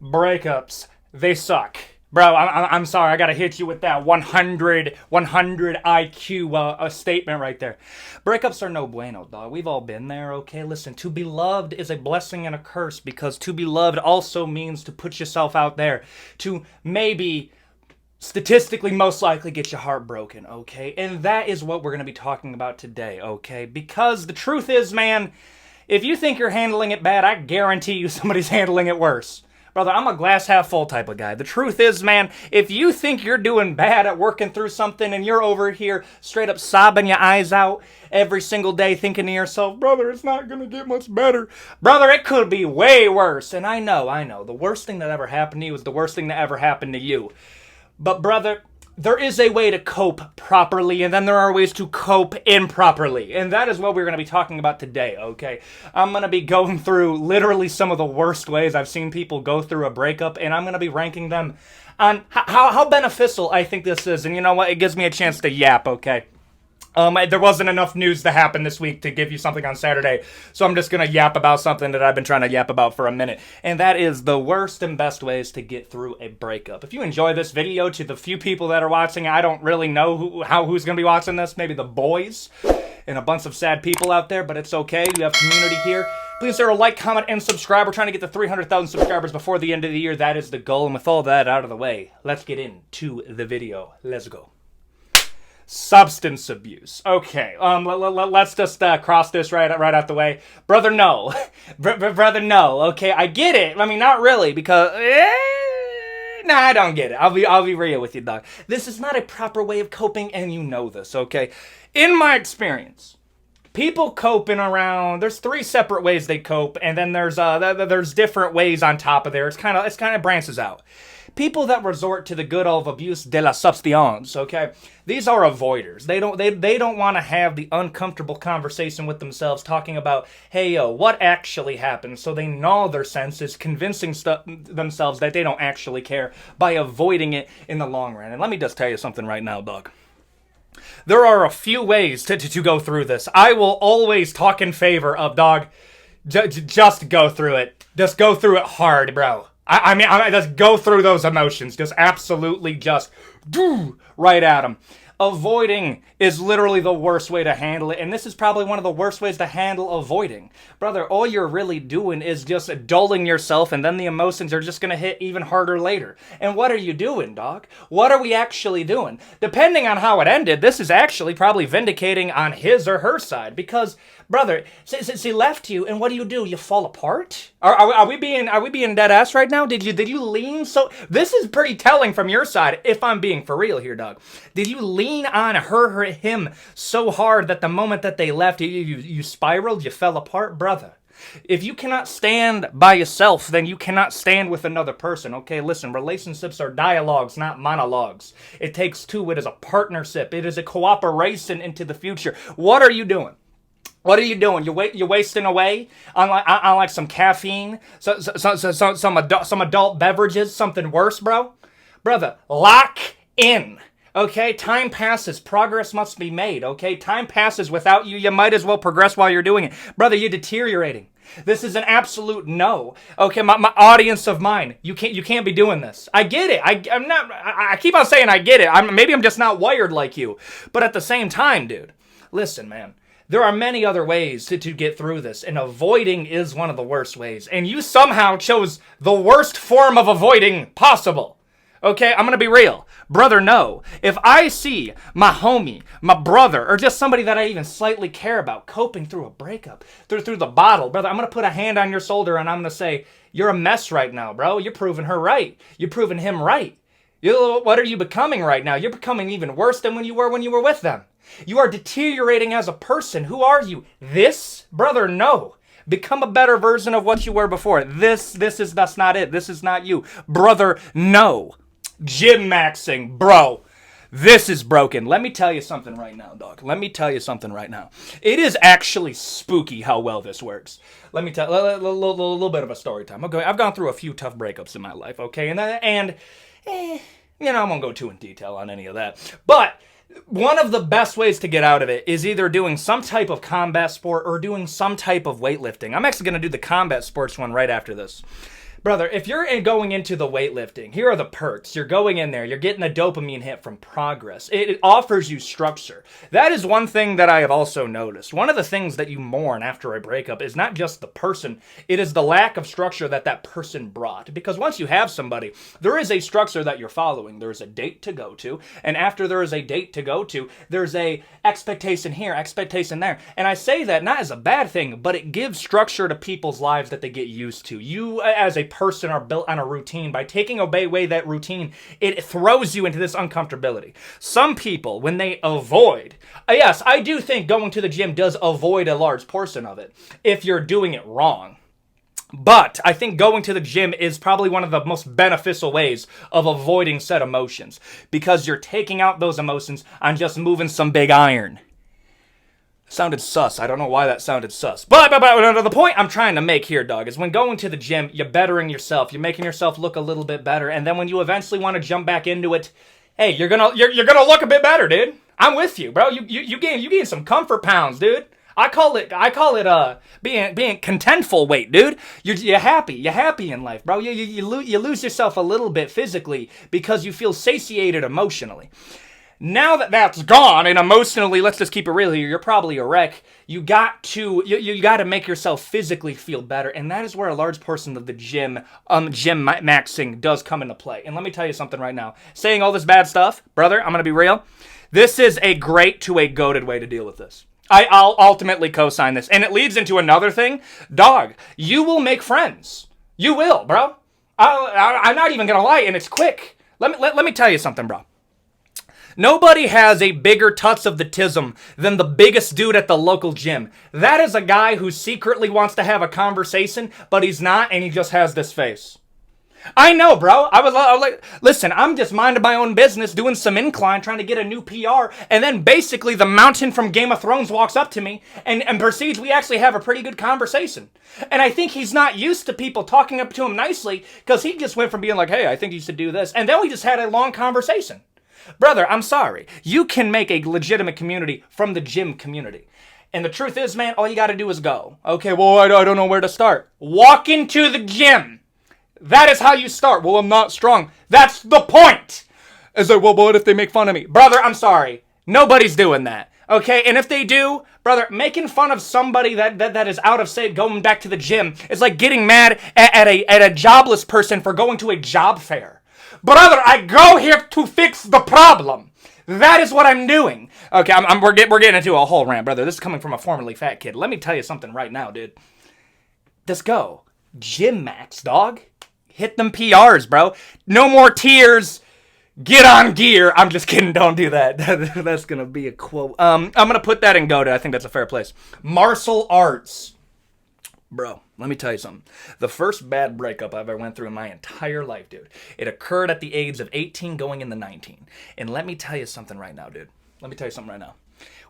Breakups, they suck. Bro, I'm sorry, I gotta hit you with that 100 IQ statement right there. Breakups are no bueno, dog. We've all been there, okay? Listen, to be loved is a blessing and a curse, because to be loved also means to put yourself out there, to maybe statistically most likely get your heart broken, okay? And that is what we're gonna be talking about today, okay? Because the truth is, man, if you think you're handling it bad, I guarantee you somebody's handling it worse. Brother, I'm a glass half full type of guy. The truth is, man, if you think you're doing bad at working through something and you're over here straight up sobbing your eyes out every single day thinking to yourself, brother, it's not going to get much better. Brother, it could be way worse. And I know. The worst thing that ever happened to you is the worst thing that ever happened to you. But brother, there is a way to cope properly, and then there are ways to cope improperly. And that is what we're going to be talking about today, okay? I'm going to be going through literally some of the worst ways I've seen people go through a breakup, and I'm going to be ranking them on how beneficial I think this is. And you know what? It gives me a chance to yap, okay? There wasn't enough news to happen this week to give you something on Saturday, so I'm just going to yap about something that I've been trying to yap about for a minute, and that is the worst and best ways to get through a breakup. If you enjoy this video, to the few people that are watching, I don't really know who's going to be watching this, maybe the boys and a bunch of sad people out there, but it's okay, you have community here. Please consider a like, comment, and subscribe. We're trying to get to 300,000 subscribers before the end of the year. That is the goal, and with all that out of the way, let's get into the video. Let's go. Substance abuse. Okay, let's just cross this right out the way. Brother, no. Brother, no. Okay, I get it. I mean, not really, because... Nah, I don't get it. I'll be real with you, dog. This is not a proper way of coping, and you know this, okay? In my experience, people coping around... There's 3 separate ways they cope, and then there's different ways on top of there. It's kind of branches out. People that resort to the good old abuse de la substance, okay? These are avoiders. They don't want to have the uncomfortable conversation with themselves talking about, hey, yo, what actually happened? So they gnaw their senses, convincing themselves that they don't actually care by avoiding it in the long run. And let me just tell you something right now, dog. There are a few ways to go through this. I will always talk in favor of, dog, just go through it. Just go through it hard, bro. I mean, just go through those emotions. Just absolutely just do right at them. Avoiding is literally the worst way to handle it, and this is probably one of the worst ways to handle avoiding. Brother, all you're really doing is just dulling yourself, and then the emotions are just going to hit even harder later. And what are you doing, dog? What are we actually doing? Depending on how it ended, this is actually probably vindicating on his or her side, because, brother, since he left you, and what do? You fall apart? Are we being dead ass right now? Did you lean so... This is pretty telling from your side, if I'm being for real here, dog. Did you lean on him so hard that the moment that they left, you spiraled, you fell apart? Brother, if you cannot stand by yourself, then you cannot stand with another person, okay? Listen, relationships are dialogues, not monologues. It takes two. It is a partnership. It is a cooperation into the future. What are you doing? What are you doing? You're wasting away on like some caffeine, some adult beverages, something worse, bro? Brother, lock in. Okay, time passes. Progress must be made. Okay, time passes without you. You might as well progress while you're doing it. Brother, you're deteriorating. This is an absolute no. Okay, my audience of mine, you can't be doing this. I get it. I keep on saying I get it. Maybe I'm just not wired like you. But at the same time, dude, listen, man. There are many other ways to get through this, and avoiding is one of the worst ways. And you somehow chose the worst form of avoiding possible. Okay, I'm going to be real. Brother, no. If I see my homie, my brother, or just somebody that I even slightly care about coping through a breakup, through the bottle, brother, I'm going to put a hand on your shoulder and I'm going to say, you're a mess right now, bro. You're proving her right. You're proving him right. What are you becoming right now? You're becoming even worse than when you were with them. You are deteriorating as a person. Who are you? This? Brother, no. Become a better version of what you were before. That's not it. This is not you. Brother, no. Gym maxing, bro. This is broken. Let me tell you something right now, dog. Let me tell you something right now. It is actually spooky how well this works. Let me tell a little bit of a story time. Okay, I've gone through a few tough breakups in my life, okay? And I won't go too in detail on any of that. But one of the best ways to get out of it is either doing some type of combat sport or doing some type of weightlifting. I'm actually going to do the combat sports one right after this. Brother, if you're going into the weightlifting, here are the perks. You're going in there, you're getting a dopamine hit from progress. It offers you structure. That is one thing that I have also noticed. One of the things that you mourn after a breakup is not just the person, it is the lack of structure that that person brought. Because once you have somebody, there is a structure that you're following. There's a date to go to, and after there is a date to go to, there's a expectation here, expectation there. And I say that not as a bad thing, but it gives structure to people's lives that they get used to. You, as a person, are built on a routine. By taking away that routine, it throws you into this uncomfortability. Some people, when they avoid, yes, I do think going to the gym does avoid a large portion of it if you're doing it wrong. But I think going to the gym is probably one of the most beneficial ways of avoiding said emotions, because you're taking out those emotions on just moving some big iron. Sounded sus. I don't know why that sounded sus. But the point I'm trying to make here, dog, is when going to the gym, you're bettering yourself. You're making yourself look a little bit better. And then when you eventually want to jump back into it, hey, you're gonna look a bit better, dude. I'm with you, bro. You gain some comfort pounds, dude. I call it being contentful weight, dude. You're happy in life, bro. You lose yourself a little bit physically because you feel satiated emotionally. Now that that's gone, and emotionally, let's just keep it real here, you're probably a wreck. You got to make yourself physically feel better, and that is where a large portion of the gym maxing does come into play. And let me tell you something right now. Saying all this bad stuff, brother, I'm gonna be real. This is a great to a goated way to deal with this. I'll ultimately co-sign this. And it leads into another thing. Dog, you will make friends. You will, bro. I'm not even going to lie, and it's quick. Let me tell you something, bro. Nobody has a bigger tuts of the tism than the biggest dude at the local gym. That is a guy who secretly wants to have a conversation, but he's not, and he just has this face. I know, bro. I was like, listen, I'm just minding my own business, doing some incline, trying to get a new PR, and then basically the mountain from Game of Thrones walks up to me and proceeds, we actually have a pretty good conversation. And I think he's not used to people talking up to him nicely, because he just went from being like, hey, I think you should do this, and then we just had a long conversation. Brother, I'm sorry. You can make a legitimate community from the gym community. And the truth is, man, all you got to do is go. Okay, well, I don't know where to start. Walk into the gym. That is how you start. Well, I'm not strong. That's the point. It's like, well, what if they make fun of me? Brother, I'm sorry. Nobody's doing that. Okay, and if they do, brother, making fun of somebody that is out of shape going back to the gym is like getting mad at a jobless person for going to a job fair. Brother, I go here to fix the problem. That is what I'm doing. Okay, we're getting into a whole rant, brother. This is coming from a formerly fat kid. Let me tell you something right now, dude. Let's go. Gym max, dog. Hit them PRs, bro. No more tears. Get on gear. I'm just kidding. Don't do that. That's going to be a quote. I'm going to put that in GOAT. I think that's a fair place. Martial arts. Bro, let me tell you something. The first bad breakup I've ever went through in my entire life, dude. It occurred at the age of 18 going into 19. And let me tell you something right now, dude. Let me tell you something right now.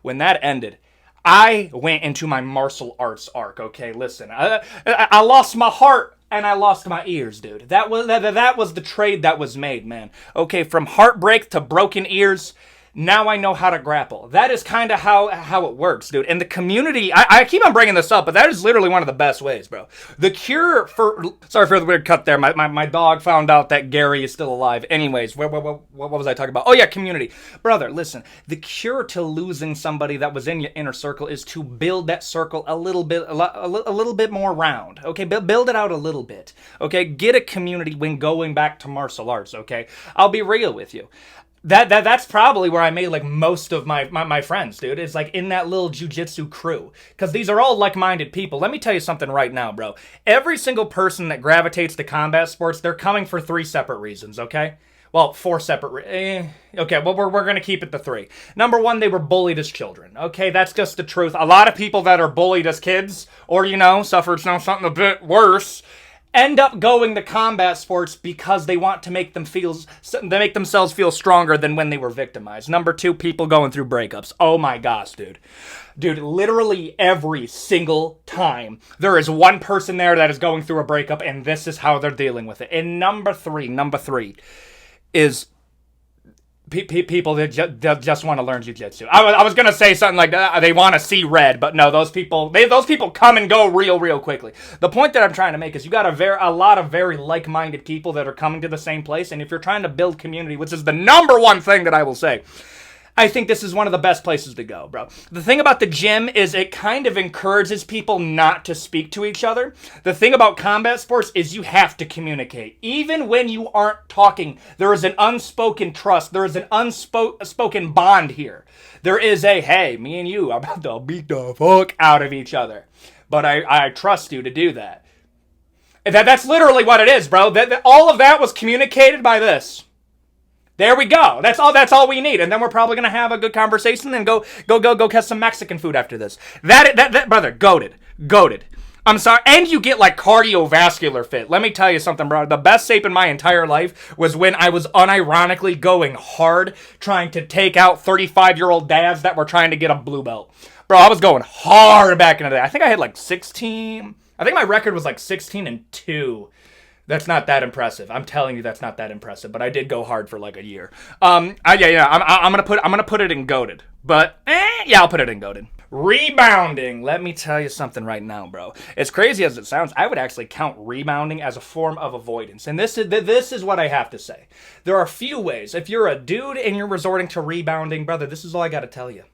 When that ended, I went into my martial arts arc, okay? Listen, I lost my heart and I lost my ears, dude. That was the trade that was made, man. Okay, from heartbreak to broken ears, now I know how to grapple. That is kind of how it works, dude. And the community, I keep on bringing this up, but that is literally one of the best ways, bro. The cure for, sorry for the weird cut there. My dog found out that Gary is still alive. Anyways, what was I talking about? Oh yeah, community. Brother, listen, the cure to losing somebody that was in your inner circle is to build that circle a little bit more round, okay? Build it out a little bit, okay? Get a community when going back to martial arts, okay? I'll be real with you. That's probably where I made like most of my friends, dude. It's like in that little jiu-jitsu crew. Because these are all like-minded people. Let me tell you something right now, bro. Every single person that gravitates to combat sports, they're coming for 3 separate reasons, okay? Well, 4 separate okay, well, we're going to keep it to 3. Number 1, they were bullied as children. Okay, that's just the truth. A lot of people that are bullied as kids, or, suffered something a bit worse, end up going to combat sports because they want to make themselves feel stronger than when they were victimized. Number 2, people going through breakups. Oh my gosh, dude. Dude, literally every single time there is one person there that is going through a breakup, and this is how they're dealing with it. And number three is People that just want to learn jiu-jitsu. I was gonna say something like that. They want to see red, but no, those people come and go real quickly. The point that I'm trying to make is you got a lot of very like-minded people that are coming to the same place, and if you're trying to build community, which is the number one thing that I will say, I think this is one of the best places to go, bro. The thing about the gym is it kind of encourages people not to speak to each other. The thing about combat sports is you have to communicate. Even when you aren't talking, there is an unspoken trust. There is an unspoken bond here. There is a, hey, me and you are about to beat the fuck out of each other. But I trust you to do that. That's literally what it is, bro. All of that was communicated by this. There we go. That's all we need. And then we're probably going to have a good conversation and go catch some Mexican food after this. That brother, goated. I'm sorry. And you get like cardiovascular fit. Let me tell you something, bro. The best shape in my entire life was when I was unironically going hard trying to take out 35-year-old dads that were trying to get a blue belt. Bro, I was going hard back in the day. I think I had like 16. I think my record was like 16-2. That's not that impressive. I'm telling you, that's not that impressive. But I did go hard for like a year. I'm gonna put it in goated. But I'll put it in goated. Rebounding. Let me tell you something right now, bro. As crazy as it sounds, I would actually count rebounding as a form of avoidance. And this is what I have to say. There are a few ways. If you're a dude and you're resorting to rebounding, brother, this is all I got to tell you.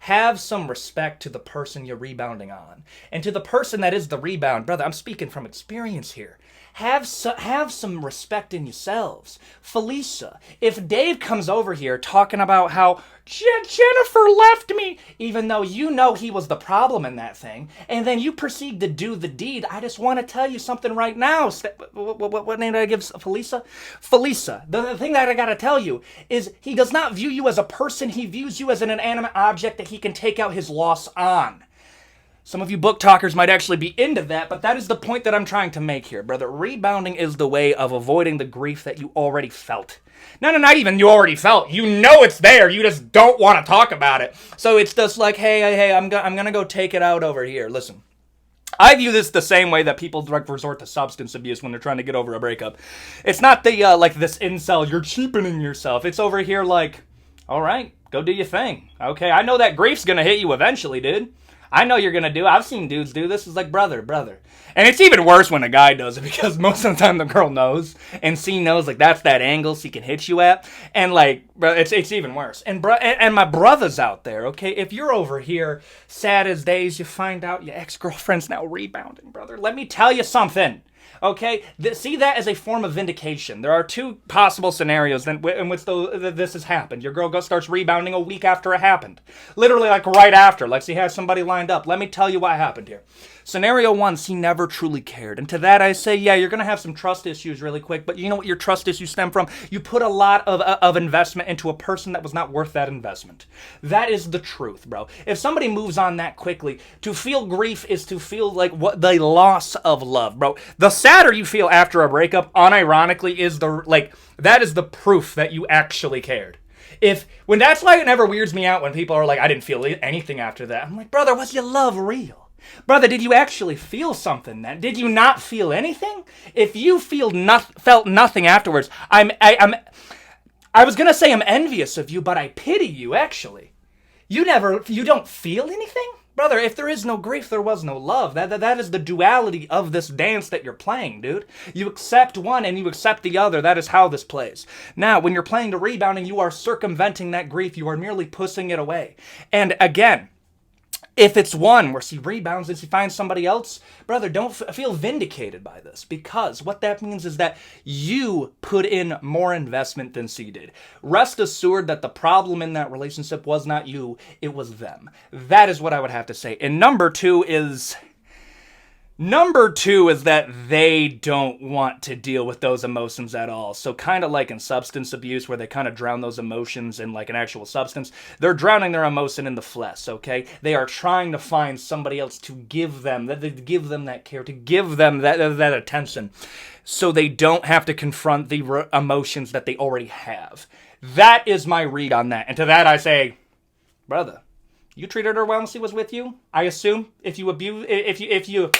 Have some respect to the person you're rebounding on. And to the person that is the rebound, brother, I'm speaking from experience here. Have some respect in yourselves. Felicia, if Dave comes over here talking about how Jennifer left me, even though you know he was the problem in that thing, and then you proceed to do the deed, I just want to tell you something right now. What name did I give Felicia? Felicia. The thing that I got to tell you is he does not view you as a person. He views you as an inanimate object that he can take out his loss on. Some of you book talkers might actually be into that, but that is the point that I'm trying to make here, brother. Rebounding is the way of avoiding the grief that you already felt. No, not even you already felt. You know it's there. You just don't want to talk about it. So it's just like, hey, I'm going to go take it out over here. Listen, I view this the same way that people resort to substance abuse when they're trying to get over a breakup. It's not the, like this incel, you're cheapening yourself. It's over here like, all right, go do your thing. Okay, I know that grief's going to hit you eventually, dude. I know you're going to do it. I've seen dudes do this. It's like, brother. And it's even worse when a guy does it because most of the time the girl knows and she knows like that's that angle she can hit you at. And like, bro, it's even worse. And my brothers out there, okay, if you're over here sad as days, you find out your ex-girlfriend's now rebounding, brother. Let me tell you something. Okay, see that as a form of vindication. There are two possible scenarios in which this has happened. Your girl starts rebounding a week after it happened. Literally like right after, like she has somebody lined up. Let me tell you what happened here. Scenario one, she never truly cared. And to that I say, yeah, you're going to have some trust issues really quick, but you know what your trust issues stem from? You put a lot of investment into a person that was not worth that investment. That is the truth, bro. If somebody moves on that quickly, to feel grief is to feel like what the loss of love, bro. The sadder you feel after a breakup, unironically, is that is the proof that you actually cared. When that's why it never weirds me out when people are like, I didn't feel anything after that. I'm like, brother, was your love real? Brother, did you actually feel something then? Did you not feel anything? If you felt nothing afterwards, I was gonna say I'm envious of you, but I pity you actually. You don't feel anything? Brother, if there is no grief, there was no love. That is the duality of this dance that you're playing, dude. You accept one and you accept the other. That is how this plays. Now, when you're playing the rebounding, you are circumventing that grief. You are merely pushing it away. And again, if it's one where she rebounds and she finds somebody else, brother, don't feel vindicated by this, because what that means is that you put in more investment than she did. Rest assured that the problem in that relationship was not you, it was them. That is what I would have to say. And number two is that they don't want to deal with those emotions at all. So kind of like in substance abuse where they kind of drown those emotions in like an actual substance, they're drowning their emotion in the flesh, okay? They are trying to find somebody else to give them that care, to give them that attention, so they don't have to confront the emotions that they already have. That is my read on that. And to that I say, brother, you treated her well when she was with you? I assume if you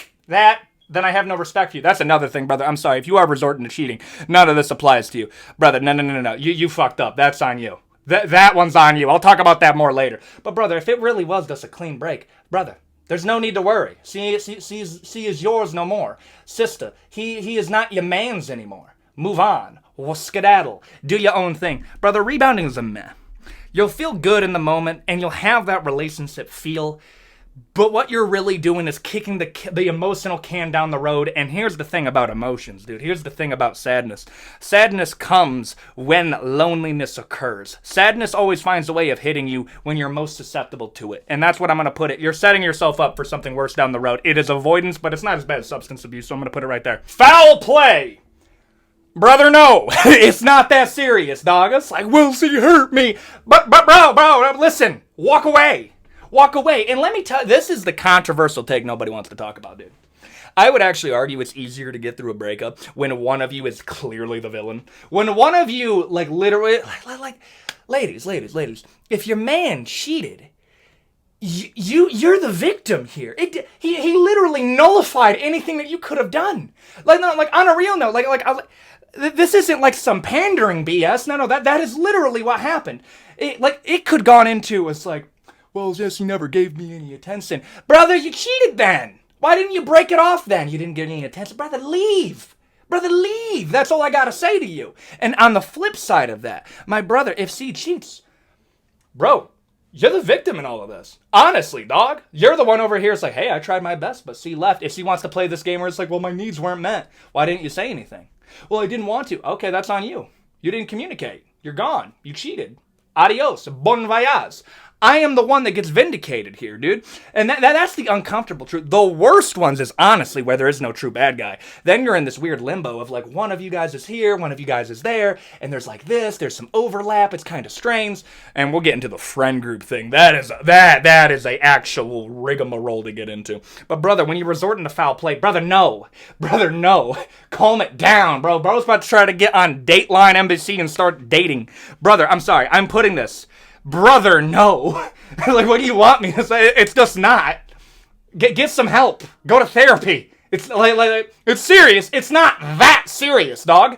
then I have no respect for you. That's another thing, brother. I'm sorry. If you are resorting to cheating, none of this applies to you. Brother, no. You fucked up. That's on you. That one's on you. I'll talk about that more later. But brother, if it really was just a clean break, brother, there's no need to worry. See is yours no more. Sister, he is not your man's anymore. Move on. Or skedaddle. Do your own thing. Brother, rebounding is a meh. You'll feel good in the moment, and you'll have that relationship feel. But what you're really doing is kicking the emotional can down the road. And here's the thing about emotions, dude. Here's the thing about sadness. Sadness comes when loneliness occurs. Sadness always finds a way of hitting you when you're most susceptible to it. And that's what I'm going to put it. You're setting yourself up for something worse down the road. It is avoidance, but it's not as bad as substance abuse, so I'm going to put it right there. Foul play! Brother, no. It's not that serious, dog. It's like, well, see, you hurt me. But bro, listen. Walk away. Walk away. And let me tell you, this is the controversial take nobody wants to talk about, dude. I would actually argue it's easier to get through a breakup when one of you is clearly the villain. When one of you, like, literally, like, ladies, if your man cheated, you're the victim here. He literally nullified anything that you could have done. Like, no, like, on a real note, this isn't like some pandering BS. No, that is literally what happened. It could gone into, it's like, well, yes, he never gave me any attention. Brother, you cheated then. Why didn't you break it off then? You didn't get any attention. Brother, leave. Brother, leave. That's all I got to say to you. And on the flip side of that, my brother, if C cheats, bro, you're the victim in all of this. Honestly, dog. You're the one over here. It's like, hey, I tried my best, but C left. If C wants to play this game where it's like, well, my needs weren't met. Why didn't you say anything? Well, I didn't want to. Okay, that's on you. You didn't communicate. You're gone. You cheated. Adios. Bon voyage. I am the one that gets vindicated here, dude. And that's the uncomfortable truth. The worst ones is honestly where there is no true bad guy. Then you're in this weird limbo of like one of you guys is here, one of you guys is there, and there's like this, there's some overlap, it's kind of strange, and we'll get into the friend group thing. That is a actual rigmarole to get into. But brother, when you're resorting to foul play, brother, no. Calm it down, bro. Bro's about to try to get on Dateline NBC and start dating. Brother, I'm sorry, I'm putting this. Brother, no. Like, what do you want me to say? It's just not. Get some help. Go to therapy. It's like it's serious. It's not that serious, dog.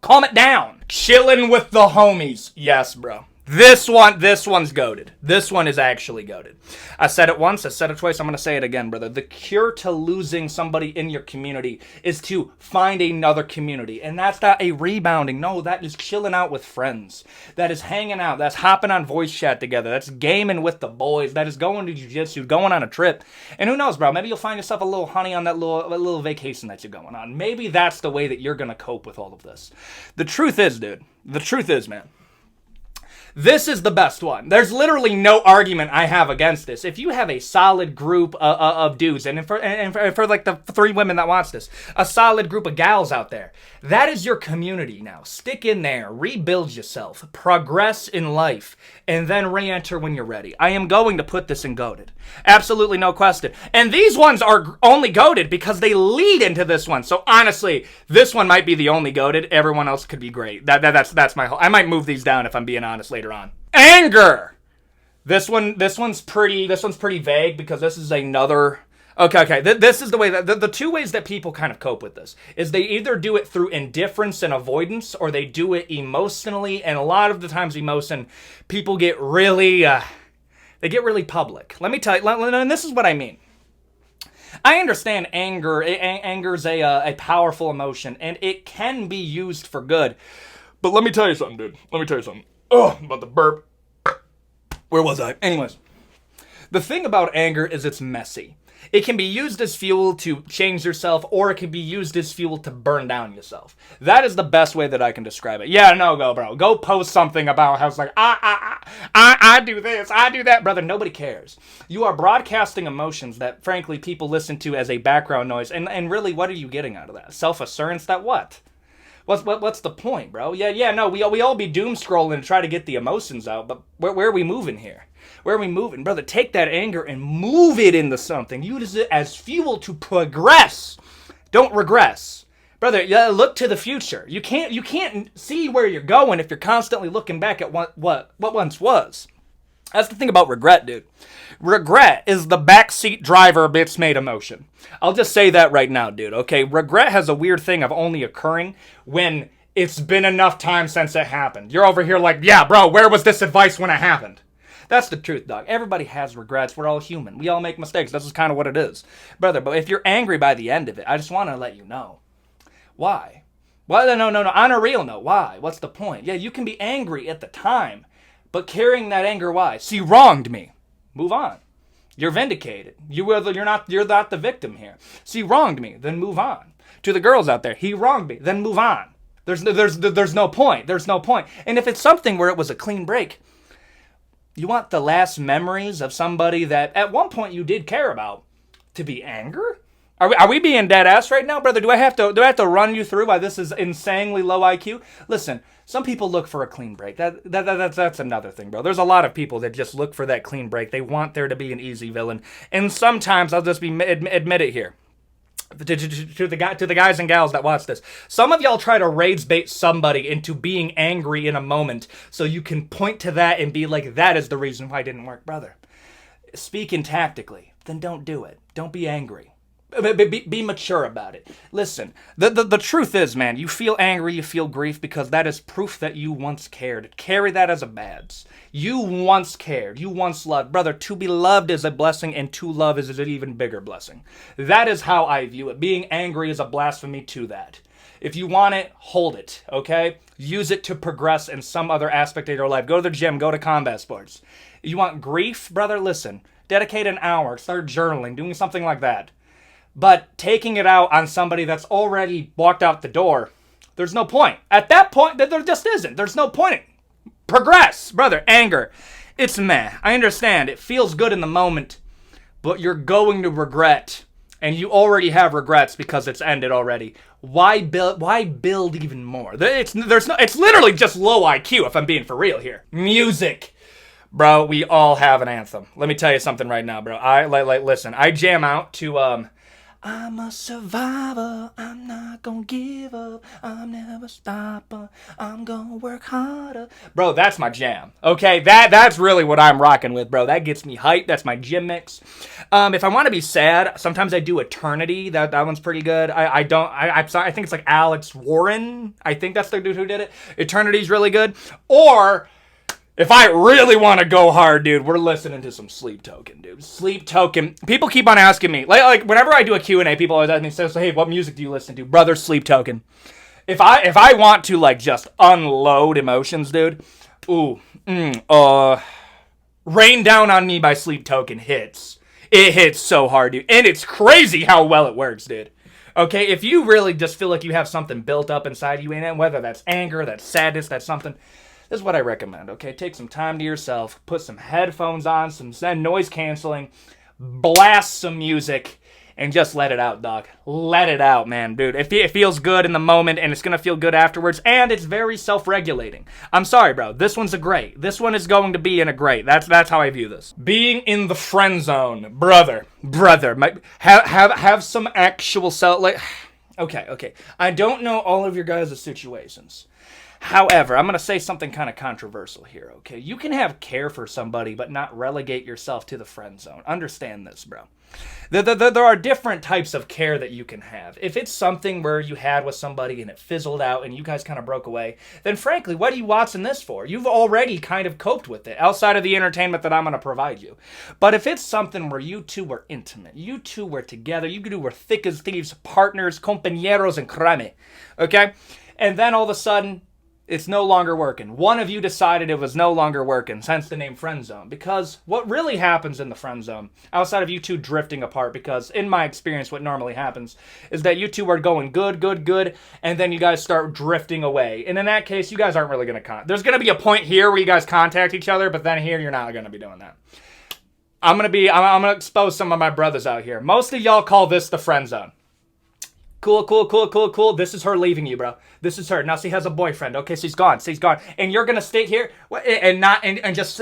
Calm it down. Chilling with the homies. Yes, bro. This one's goated. This one is actually goated. I said it once, I said it twice, I'm going to say it again, brother. The cure to losing somebody in your community is to find another community. And that's not a rebounding. No, that is chilling out with friends. That is hanging out. That's hopping on voice chat together. That's gaming with the boys. That is going to jiu-jitsu, going on a trip. And who knows, bro, maybe you'll find yourself a little honey on that little vacation that you're going on. Maybe that's the way that you're going to cope with all of this. The truth is, dude. The truth is, man. This is the best one. There's literally no argument I have against this. If you have a solid group of dudes, and for like the 3 women that watch this, a solid group of gals out there, that is your community now. Stick in there, rebuild yourself, progress in life, and then re-enter when you're ready. I am going to put this in goated. Absolutely no question. And these ones are only goated because they lead into this one. So honestly, this one might be the only goated. Everyone else could be great. That's my whole. I might move these down if I'm being honest later on. Anger. This one's pretty vague because this is another. Okay. This is the way that the 2 ways that people kind of cope with this is they either do it through indifference and avoidance, or they do it emotionally. And a lot of the times, emotion, people get really. They get really public. Let me tell you, and this is what I mean. I understand anger. Anger's a powerful emotion, and it can be used for good. But let me tell you something, dude. Let me tell you something. Oh, I'm about to burp. Where was I? Anyways, the thing about anger is it's messy. It can be used as fuel to change yourself, or it can be used as fuel to burn down yourself. That is the best way that I can describe it. Yeah, no, go, bro. Go post something about how it's like, I do this, I do that. Brother, nobody cares. You are broadcasting emotions that, frankly, people listen to as a background noise. And really, what are you getting out of that? Self-assurance that what? What's the point, bro? Yeah, no, we all be doom scrolling to try to get the emotions out, but where are we moving here? Where are we moving? Brother, take that anger and move it into something. Use it as fuel to progress. Don't regress. Brother, look to the future. You can't see where you're going if you're constantly looking back at what once was. That's the thing about regret, dude. Regret is the backseat driver bitch made emotion. I'll just say that right now, dude, okay? Regret has a weird thing of only occurring when It's been enough time since it happened. You're over here like, yeah, bro, where was this advice when it happened? That's the truth, dog. Everybody has regrets. We're all human. We all make mistakes. This is kind of what it is. Brother, but if you're angry by the end of it, I just want to let you know. Why? Well, no. On a real note, why? What's the point? Yeah, you can be angry at the time, but carrying that anger, why? So you wronged me. Move on. You're vindicated. You're not the victim here. So you wronged me. Then move on. To the girls out there, he wronged me. Then move on. There's no point. There's no point. And if it's something where it was a clean break, you want the last memories of somebody that at one point you did care about to be anger? Are we being dead ass right now, brother? Do I have to run you through why this is insanely low IQ? Listen, some people look for a clean break. That's another thing, bro. There's a lot of people that just look for that clean break. They want there to be an easy villain. And sometimes, I'll just admit it here. To the guys and gals that watch this, some of y'all try to rage bait somebody into being angry in a moment so you can point to that and be like, that is the reason why it didn't work. Brother, speaking tactically, then don't do it. Don't be angry. Be mature about it. Listen, the truth is, man, you feel angry, you feel grief because that is proof that you once cared. Carry that as a badge. You once cared. You once loved. Brother, to be loved is a blessing, and to love is an even bigger blessing. That is how I view it. Being angry is a blasphemy to that. If you want it, hold it, okay? Use it to progress in some other aspect of your life. Go to the gym, go to combat sports. You want grief? Brother, listen. Dedicate an hour, start journaling, doing something like that. But taking it out on somebody that's already walked out the door, there's no point. At that point, there just isn't. There's no point. Progress, brother. Anger, it's meh. I understand. It feels good in the moment, but you're going to regret, and you already have regrets because it's ended already. Why build even more? It's literally just low IQ, if I'm being for real here. Music. Bro, we all have an anthem. Let me tell you something right now, bro. Listen, I jam out to, I'm a survivor, I'm not gonna give up, I'm never stopping, I'm gonna work harder. Bro, that's my jam, okay? That's really what I'm rocking with, bro. That gets me hyped, that's my gym mix. If I want to be sad, sometimes I do Eternity, that one's pretty good. I think it's like Alex Warren, I think that's the dude who did it. Eternity's really good. Or if I really want to go hard, dude, we're listening to some Sleep Token, dude. Sleep Token. People keep on asking me. Like whenever I do a Q&A, people always ask me, so, hey, what music do you listen to? Brother, Sleep Token. If I want to, like, just unload emotions, dude, Rain Down on Me by Sleep Token hits. It hits so hard, dude. And it's crazy how well it works, dude. Okay, if you really just feel like you have something built up inside you, and whether that's anger, that's sadness, that's something, this is what I recommend, okay? Take some time to yourself, put some headphones on, some noise canceling, blast some music, and just let it out, dog. Let it out, man, dude. It feels good in the moment, and it's going to feel good afterwards, and it's very self-regulating. I'm sorry, bro. This one's a great. This one is going to be in a great. That's how I view this. Being in the friend zone, brother. Have some actual Okay. I don't know all of your guys' situations. However, I'm going to say something kind of controversial here, okay? You can have care for somebody, but not relegate yourself to the friend zone. Understand this, bro. There are different types of care that you can have. If it's something where you had with somebody and it fizzled out and you guys kind of broke away, then frankly, what are you watching this for? You've already kind of coped with it outside of the entertainment that I'm going to provide you. But if it's something where you two were intimate, you two were together, you two were thick as thieves, partners, compañeros, and creme, okay? And then all of a sudden, it's no longer working. One of you decided it was no longer working, hence the name friend zone. Because what really happens in the friend zone, outside of you two drifting apart, because in my experience what normally happens is that you two are going good, and then you guys start drifting away. And in that case, you guys aren't really going to there's going to be a point here where you guys contact each other, but then here you're not going to be doing that. I'm going to expose some of my brothers out here. Most of y'all call this the friend zone. Cool. This is her leaving you, bro. This is her. Now she has a boyfriend. Okay, she's gone. And you're gonna stay here and just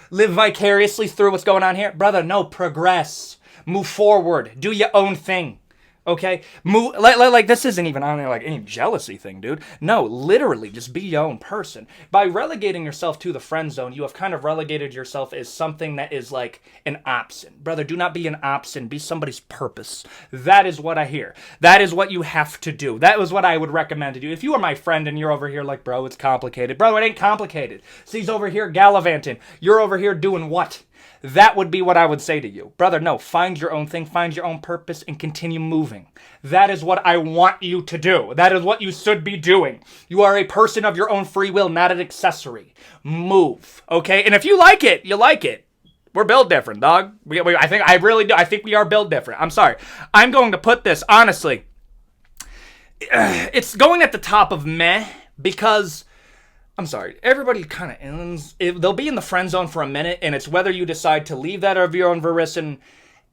live vicariously through what's going on here? Brother, no, progress. Move forward. Do your own thing. Okay, like this isn't even on like any jealousy thing, dude. No, literally, just be your own person. By relegating yourself to the friend zone, you have kind of relegated yourself as something that is like an option, brother. Do not be an option. Be somebody's purpose. That is what I hear. That is what you have to do. That was what I would recommend to do. If you are my friend and you're over here like, bro, it's complicated, bro, it ain't complicated. See, he's over here gallivanting. You're over here doing what? That would be what I would say to you. Brother, no, find your own thing, find your own purpose, and continue moving. That is what I want you to do. That is what you should be doing. You are a person of your own free will, not an accessory. Move, okay? And if you like it, you like it. We're built different, dog. I really do. I think we are built different. I'm sorry. I'm going to put this, honestly. It's going at the top of meh because... I'm sorry, everybody kind of ends. They'll be in the friend zone for a minute, and it's whether you decide to leave that of your own volition,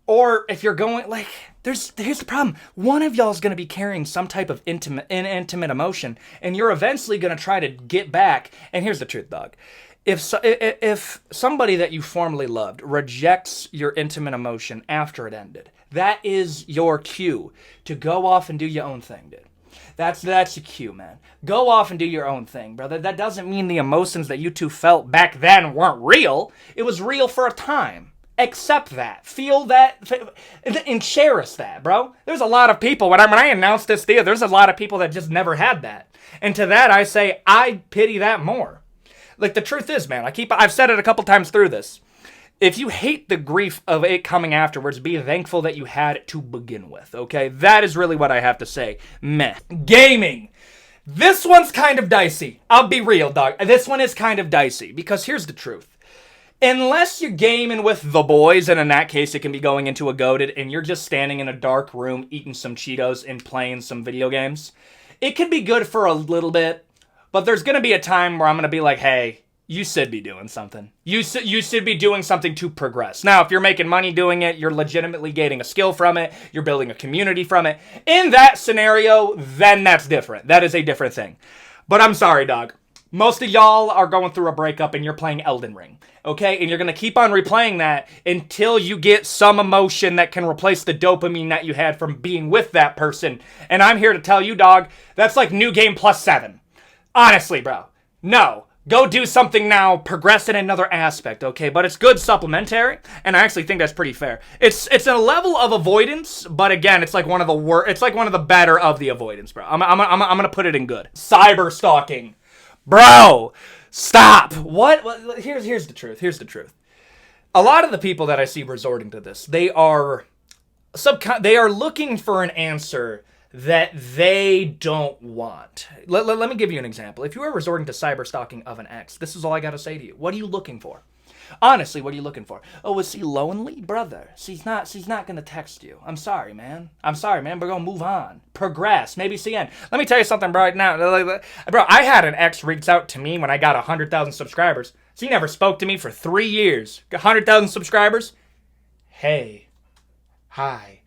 or if you're going, like, here's the problem. One of y'all is going to be carrying some type of intimate emotion, and you're eventually going to try to get back. And here's the truth, dog. If somebody that you formerly loved rejects your intimate emotion after it ended, that is your cue to go off and do your own thing, dude. That's your cue, man. Go off and do your own thing, brother. That doesn't mean the emotions that you two felt back then weren't real. It was real for a time. Accept that. Feel that. And cherish that, bro. There's a lot of people, when I announced this deal, there's a lot of people that just never had that. And to that, I say, I pity that more. Like, the truth is, man, I've said it a couple times through this. If you hate the grief of it coming afterwards, be thankful that you had it to begin with, okay? That is really what I have to say. Meh. Gaming. This one's kind of dicey. I'll be real, dog. This one is kind of dicey, because here's the truth. Unless you're gaming with the boys, and in that case, it can be going into a goated, and you're just standing in a dark room, eating some Cheetos and playing some video games, it can be good for a little bit, but there's going to be a time where I'm going to be like, hey, you should be doing something. You should be doing something to progress. Now, if you're making money doing it, you're legitimately gaining a skill from it, you're building a community from it. In that scenario, then that's different. That is a different thing. But I'm sorry, dog. Most of y'all are going through a breakup and you're playing Elden Ring, okay? And you're going to keep on replaying that until you get some emotion that can replace the dopamine that you had from being with that person. And I'm here to tell you, dog, that's like new game plus 7. Honestly, bro. No. Go do something now, progress in another aspect, okay? But it's good supplementary, and I actually think that's pretty fair. It's a level of avoidance, but again, it's like one of the better of the avoidance, bro. I'm gonna put it in good. Cyber stalking. Bro, stop. What? Here's the truth. Here's the truth. A lot of the people that I see resorting to this, they are looking for an answer that they don't want. Let me give you an example. If you are resorting to cyber stalking of an ex, this is all I gotta say to you. What are you looking for? Honestly, what are you looking for? Oh, is he lonely? Brother, she's not gonna text you. I'm sorry, man. We're gonna move on. Progress. Maybe see end. Let me tell you something right now. Bro, I had an ex reach out to me when I got 100,000 subscribers. She never spoke to me for 3 years. 100,000 subscribers? Hey. Hi.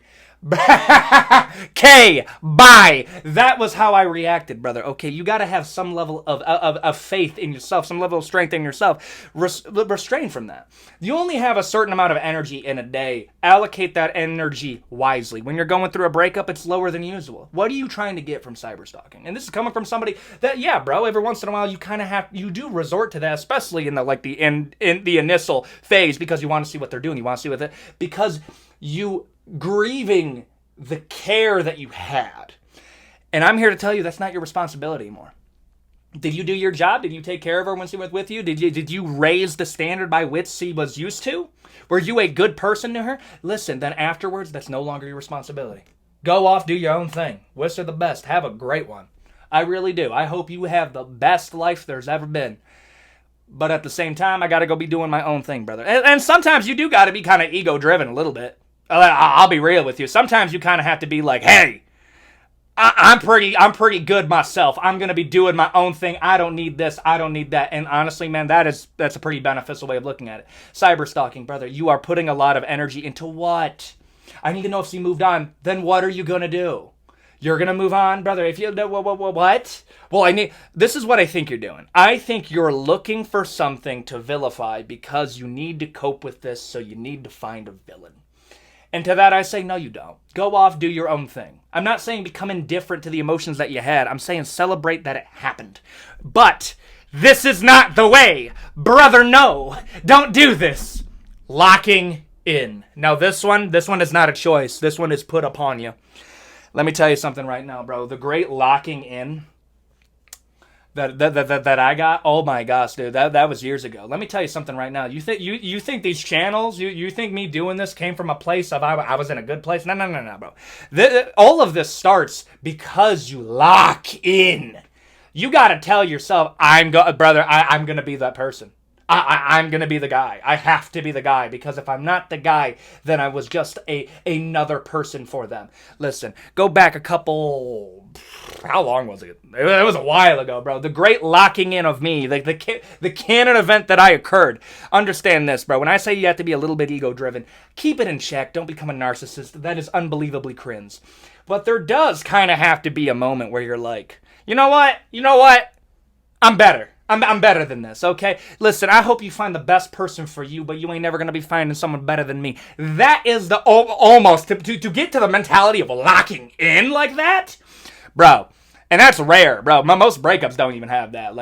Okay, bye. That was how I reacted, brother. Okay, you gotta have some level of faith in yourself, some level of strength in yourself. Restrain from that. You only have a certain amount of energy in a day. Allocate that energy wisely. When you're going through a breakup, it's lower than usual. What are you trying to get from cyber stalking? And this is coming from somebody that, yeah, bro, every once in a while you do resort to that, especially in the initial phase, because you want to see what they're doing. You want to see what because you grieving the care that you had. And I'm here to tell you that's not your responsibility anymore. Did you do your job? Did you take care of her when she was with you? Did you raise the standard by which she was used to? Were you a good person to her? Listen, then afterwards, that's no longer your responsibility. Go off, do your own thing. Wish her the best. Have a great one. I really do. I hope you have the best life there's ever been. But at the same time, I got to go be doing my own thing, brother. And sometimes you do got to be kind of ego-driven a little bit. I'll be real with you. Sometimes you kind of have to be like, hey, I'm pretty good myself. I'm going to be doing my own thing. I don't need this. I don't need that. And honestly, man, that's a pretty beneficial way of looking at it. Cyber stalking, brother, you are putting a lot of energy into what? I need to know if she moved on. Then what are you going to do? You're going to move on, brother. If you what? Well, this is what I think you're doing. I think you're looking for something to vilify because you need to cope with this, so you need to find a villain. And to that I say, no, you don't. Go off, do your own thing. I'm not saying become indifferent to the emotions that you had. I'm saying celebrate that it happened. But this is not the way. Brother, no. Don't do this. Locking in. Now this one is not a choice. This one is put upon you. Let me tell you something right now, bro. The great locking in that I got, oh my gosh, dude, that was years ago. Let me tell you something right now. You think these channels, you think me doing this came from a place of I was in a good place? No, bro. All of this starts because you lock in. You gotta tell yourself, I'm gonna be that person. I'm gonna be the guy. I have to be the guy, because if I'm not the guy, then I was just another person for them. Listen, go back a couple. How long was it? It was a while ago, bro. The great locking in of me, like the canon event that I occurred. Understand this, bro. When I say you have to be a little bit ego-driven, keep it in check. Don't become a narcissist. That is unbelievably cringe. But there does kind of have to be a moment where you're like, you know what? I'm better. I'm better than this, okay? Listen, I hope you find the best person for you, but you ain't never going to be finding someone better than me. That is the almost, to get to the mentality of locking in like that, bro. And that's rare, bro. Most breakups don't even have that. I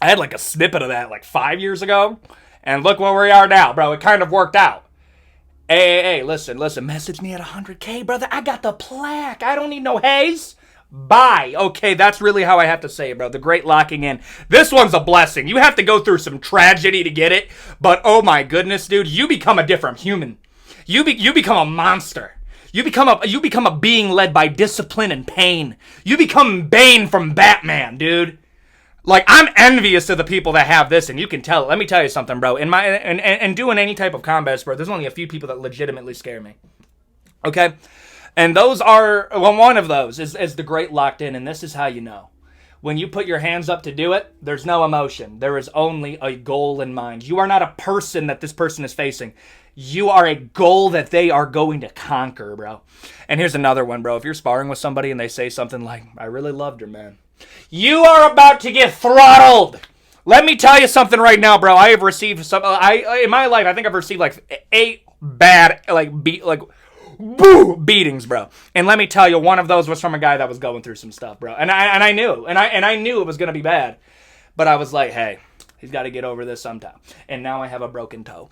had like a snippet of that like 5 years ago, and look where we are now, bro. It kind of worked out. Hey, listen, message me at 100K, brother. I got the plaque. I don't need no haze. Bye. Okay, that's really how I have to say it, bro. The great locking in. This one's a blessing. You have to go through some tragedy to get it, but oh my goodness, dude, you become a different human. You become a monster. You become a being led by discipline and pain. You become Bane from Batman, dude. Like, I'm envious of the people that have this, and you can tell. Let me tell you something, bro. In doing any type of combat sport, there's only a few people that legitimately scare me. Okay? And those are, well, one of those is the great locked in, and this is how you know. When you put your hands up to do it, there's no emotion. There is only a goal in mind. You are not a person that this person is facing. You are a goal that they are going to conquer, bro. And here's another one, bro. If you're sparring with somebody and they say something like, I really loved her, man. You are about to get throttled. Let me tell you something right now, bro. I have received in my life, I think I've received like 8 bad, beatings, bro. And let me tell you, one of those was from a guy that was going through some stuff, bro. And I knew it was gonna be bad, but I was like, hey, he's got to get over this sometime. And now I have a broken toe,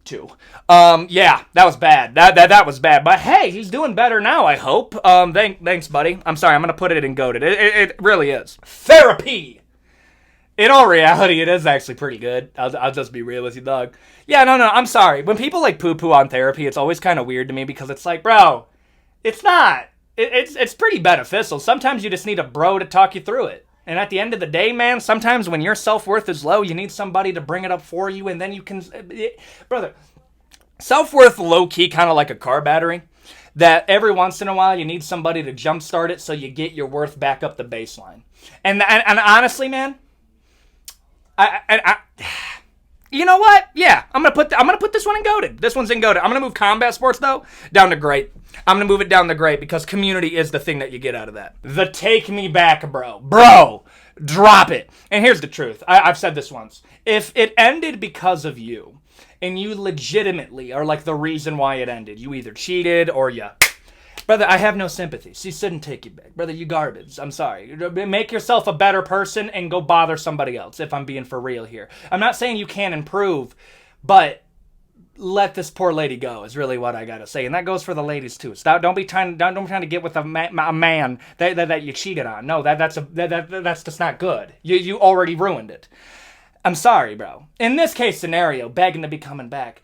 too. Yeah, that was bad. That was bad. But hey, he's doing better now, I hope. Thanks, buddy. I'm sorry, I'm gonna put it in goated. It really is therapy. In all reality, it is actually pretty good. I'll just be real with you, dog. Yeah, no, I'm sorry. When people like poo-poo on therapy, it's always kind of weird to me, because it's like, bro, it's not. It's pretty beneficial. Sometimes you just need a bro to talk you through it. And at the end of the day, man, sometimes when your self-worth is low, you need somebody to bring it up for you, and then you can... Brother, self-worth low-key, kind of like a car battery, that every once in a while you need somebody to jumpstart it so you get your worth back up the baseline. And honestly, man... You know what? Yeah, I'm gonna put this one in goated. This one's in goated. I'm gonna move combat sports though down to great. I'm gonna move it down to great, because community is the thing that you get out of that. The take me back, bro, drop it. And here's the truth. I've said this once. If it ended because of you, and you legitimately are like the reason why it ended, you either cheated or you. Brother, I have no sympathy. She shouldn't take you back. Brother, you garbage. I'm sorry. Make yourself a better person and go bother somebody else, if I'm being for real here. I'm not saying you can't improve, but let this poor lady go is really what I gotta say. And that goes for the ladies too. Stop. Don't be trying to get with a man that you cheated on. No, that's just not good. You already ruined it. I'm sorry, bro. In this case scenario, begging to be coming back,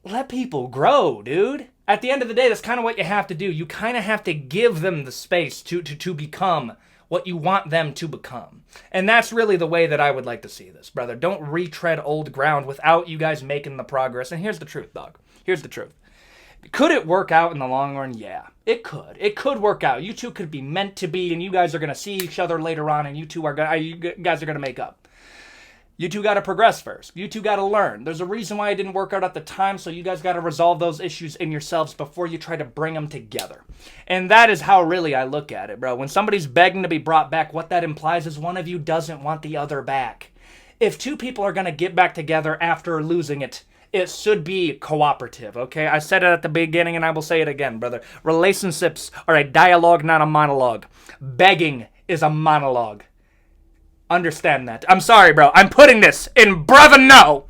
let people grow, dude. At the end of the day, that's kind of what you have to do. You kind of have to give them the space to become what you want them to become. And that's really the way that I would like to see this, brother. Don't retread old ground without you guys making the progress. And here's the truth, dog. Here's the truth. Could it work out in the long run? Yeah, it could. It could work out. You two could be meant to be, and you guys are going to see each other later on, and you guys are going to make up. You two got to progress first. You two got to learn. There's a reason why it didn't work out at the time, so you guys got to resolve those issues in yourselves before you try to bring them together. And that is how really I look at it, bro. When somebody's begging to be brought back, what that implies is one of you doesn't want the other back. If two people are going to get back together after losing it, it should be cooperative, okay? I said it at the beginning and I will say it again, brother. Relationships are a dialogue, not a monologue. Begging is a monologue. Understand that. I'm sorry, bro. I'm putting this in brother no.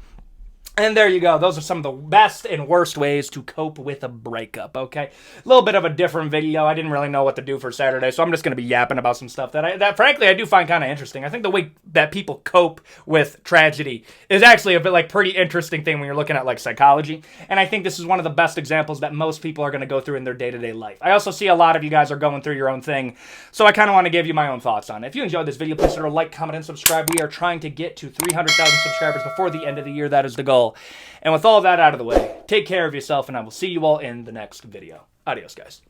And there you go. Those are some of the best and worst ways to cope with a breakup, okay? A little bit of a different video. I didn't really know what to do for Saturday, so I'm just going to be yapping about some stuff that frankly, I do find kind of interesting. I think the way that people cope with tragedy is actually a bit like pretty interesting thing when you're looking at like psychology. And I think this is one of the best examples that most people are going to go through in their day-to-day life. I also see a lot of you guys are going through your own thing, so I kind of want to give you my own thoughts on it. If you enjoyed this video, please consider like, comment, and subscribe. We are trying to get to 300,000 subscribers before the end of the year. That is the goal. And with all that out of the way, take care of yourself, and I will see you all in the next video. Adios, guys.